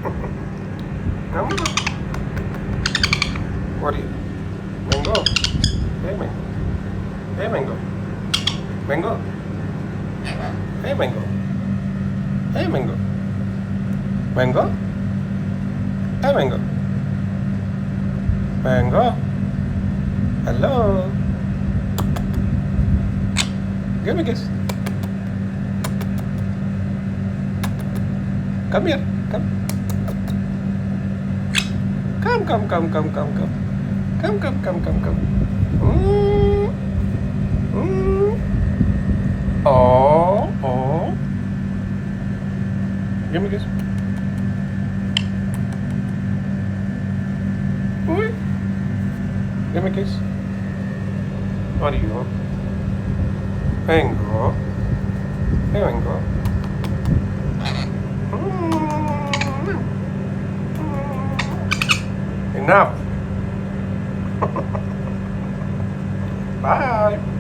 Come on. What are you? Mango. Hey, mango. Hey, mango. Mango. Hey, mango. Hey, mango. Mango. Hey, mango. Mango. Hello. Give me a kiss. Come here. Come. Come, come, come, come, come, come. Come, come, come, come, come. Mm. Mm. Oh, oh. Give me a kiss. Oi. Give me a kiss. What do you want? Mango. Hey, mango. Mm. Enough. Bye.